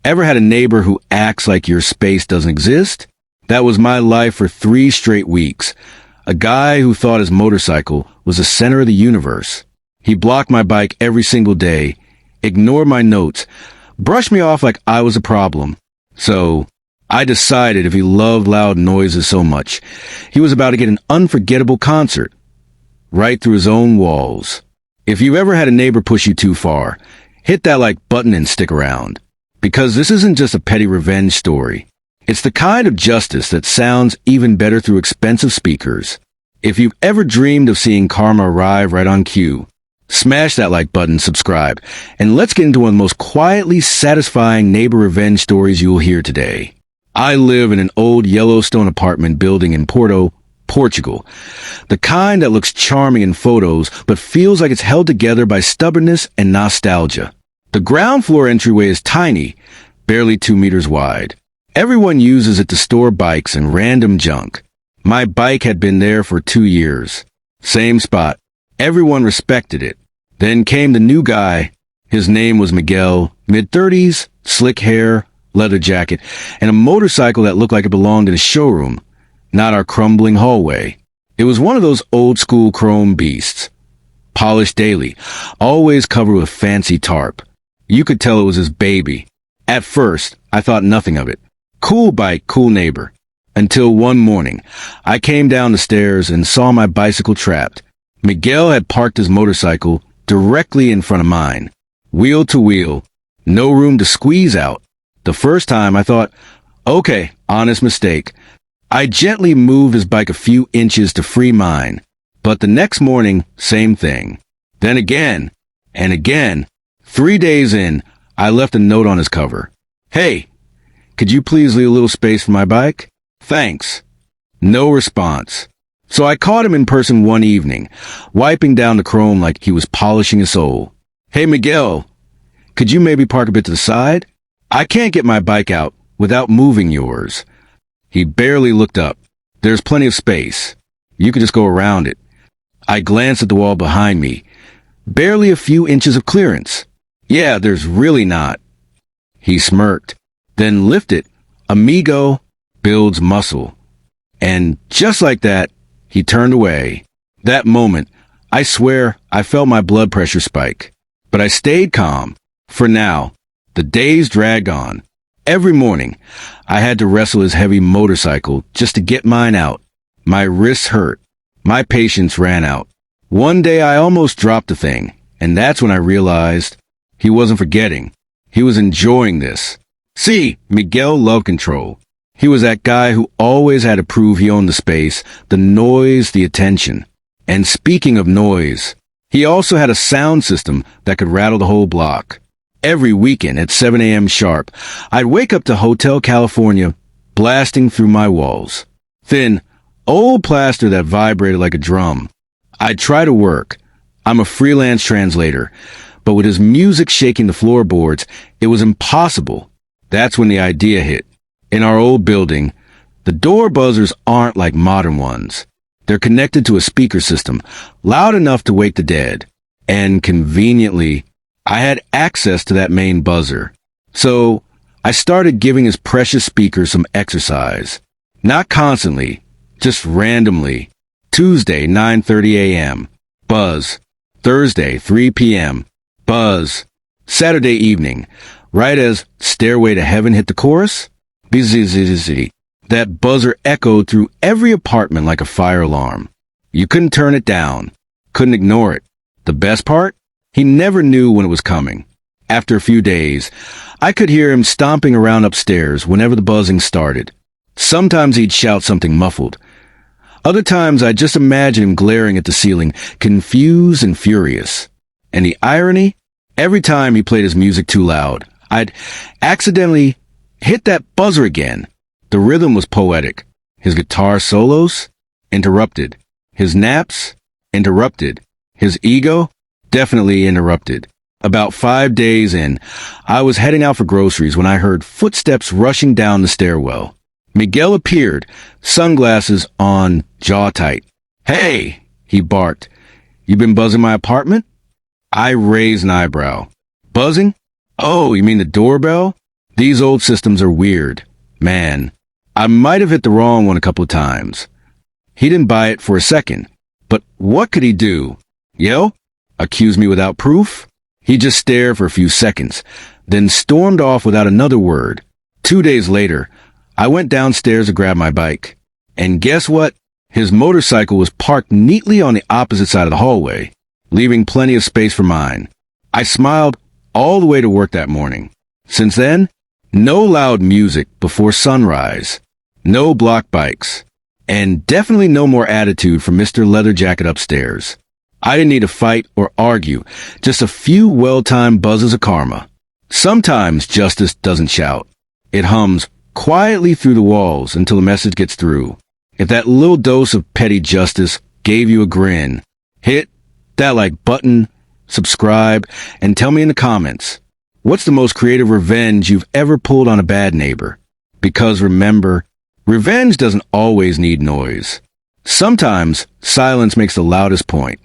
Ever had a neighbor who acts like your space doesn't exist? That was my life for 3 straight weeks. A guy who thought his motorcycle was the center of the universe. He blocked my bike every single day, ignored my notes, brushed me off like I was a problem. So, I decided if he loved loud noises so much, he was about to get an unforgettable concert. Right through his own walls. If you ever had a neighbor push you too far, hit that like button and stick around. Because this isn't just a petty revenge story. It's the kind of justice that sounds even better through expensive speakers. If you've ever dreamed of seeing karma arrive right on cue, smash that like button, subscribe, and let's get into one of the most quietly satisfying neighbor revenge stories you'll hear today. I live in an old Yellowstone apartment building in Porto, Portugal. The kind that looks charming in photos, but feels like it's held together by stubbornness and nostalgia. The ground floor entryway is tiny, barely 2 meters wide. Everyone uses it to store bikes and random junk. My bike had been there for 2 years. Same spot. Everyone respected it. Then came the new guy. His name was Miguel, mid-30s, slick hair, leather jacket, and a motorcycle that looked like it belonged in a showroom, not our crumbling hallway. It was one of those old-school chrome beasts. Polished daily, always covered with fancy tarp. You could tell it was his baby. At first, I thought nothing of it. Cool bike, cool neighbor. Until one morning, I came down the stairs and saw my bicycle trapped. Miguel had parked his motorcycle directly in front of mine. Wheel to wheel. No room to squeeze out. The first time I thought, okay, honest mistake. I gently moved his bike a few inches to free mine. But the next morning, same thing. Then again, and again. 3 days in, I left a note on his cover. Hey, could you please leave a little space for my bike? Thanks. No response. So I caught him in person one evening, wiping down the chrome like he was polishing his soul. Hey, Miguel, could you maybe park a bit to the side? I can't get my bike out without moving yours. He barely looked up. There's plenty of space. You could just go around it. I glanced at the wall behind me. Barely a few inches of clearance. Yeah, there's really not. He smirked, then lifted. Amigo builds muscle. And just like that, he turned away. That moment, I swear I felt my blood pressure spike. But I stayed calm. For now, the days dragged on. Every morning, I had to wrestle his heavy motorcycle just to get mine out. My wrists hurt. My patience ran out. One day I almost dropped the thing, and that's when I realized he wasn't forgetting. He was enjoying this. See, Miguel loved control. He was that guy who always had to prove he owned the space, the noise, the attention. And speaking of noise, he also had a sound system that could rattle the whole block. Every weekend at 7 a.m. sharp, I'd wake up to Hotel California, blasting through my walls. Thin, old plaster that vibrated like a drum. I'd try to work. I'm a freelance translator. But with his music shaking the floorboards, it was impossible. That's when the idea hit. In our old building, the door buzzers aren't like modern ones. They're connected to a speaker system, loud enough to wake the dead. And conveniently, I had access to that main buzzer. So, I started giving his precious speaker some exercise. Not constantly, just randomly. Tuesday, 9:30 a.m. Buzz. Thursday, 3 p.m. Buzz. Saturday evening, right as Stairway to Heaven hit the chorus, that buzzer echoed through every apartment like a fire alarm. You couldn't turn it down, couldn't ignore it. The best part? He never knew when it was coming. After a few days, I could hear him stomping around upstairs whenever the buzzing started. Sometimes he'd shout something muffled. Other times I'd just imagine him glaring at the ceiling, confused and furious. And the irony? Every time he played his music too loud, I'd accidentally hit that buzzer again. The rhythm was poetic. His guitar solos? Interrupted. His naps? Interrupted. His ego? Definitely interrupted. About 5 days in, I was heading out for groceries when I heard footsteps rushing down the stairwell. Miguel appeared, sunglasses on, jaw tight. Hey, he barked. You been buzzing my apartment? I raised an eyebrow. Buzzing? Oh, you mean the doorbell? These old systems are weird. Man, I might have hit the wrong one a couple of times. He didn't buy it for a second. But what could he do? Yell? Accuse me without proof? He just stared for a few seconds, then stormed off without another word. 2 days later, I went downstairs to grab my bike. And guess what? His motorcycle was parked neatly on the opposite side of the hallway, leaving plenty of space for mine. I smiled all the way to work that morning. Since then, no loud music before sunrise, no block bikes, and definitely no more attitude from Mr. Leather Jacket upstairs. I didn't need to fight or argue, just a few well-timed buzzes of karma. Sometimes justice doesn't shout. It hums quietly through the walls until the message gets through. If that little dose of petty justice gave you a grin, hit that like button, subscribe, and tell me in the comments, what's the most creative revenge you've ever pulled on a bad neighbor? Because remember, revenge doesn't always need noise. Sometimes silence makes the loudest point.